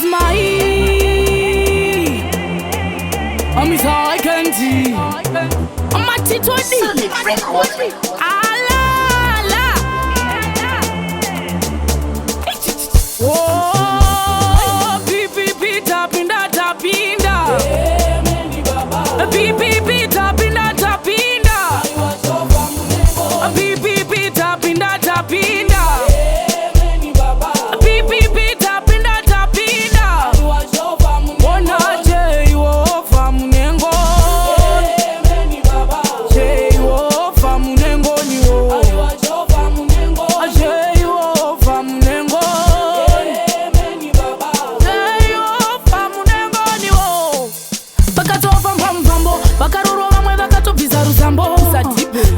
Ismail Amisa Kendi Amatitoni Solid Record. Oh, pipi tapinda tapinda. Pipi tapinda tapinda. Pipi tapinda tapinda. Pipi tapinda tapinda. Ona jeiwo famunengo. Jeiwo famunengo niwo. Jeiwo famunengo. Vakaroro vamwe vakatobvisa rusambo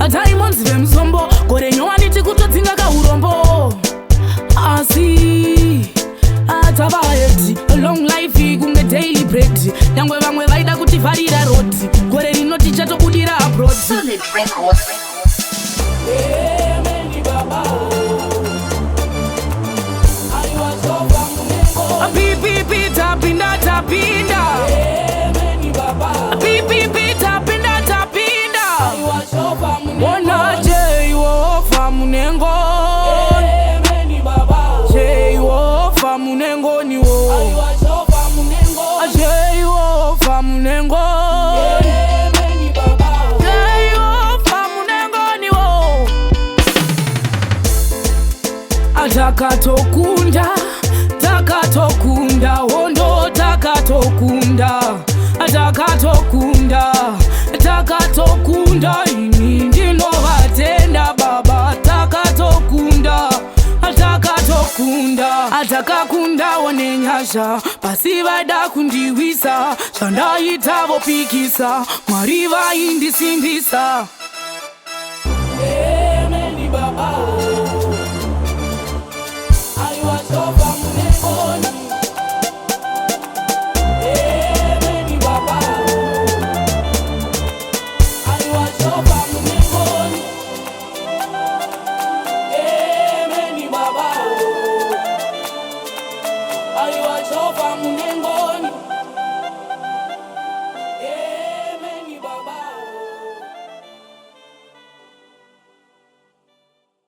Diamonds vemusombo gorenyo waniti kutodzinga kaurombo asi atavahedhi long life kunge daily bread nyangwe vamwe vaida kutivharira road gore rino tichatobudira abroad. Solid Record. Pipi tapinda tapinda. Pipi tapinda tapinda. Ona jeiwo famunengo. Jeiwo famunengo niwo. Jeiwo famunengo. Jeiwo famunengo niwo. Takatokunda takatokunda hondo takatokunda takatokunda takatokunda ini ndinovatenda baba takatokunda takatokunda atakakunda wanenyasha pasi vada kundiwisa zvandaita vopikisa Mwari vaindisimbisa. Amen baba. Munengoni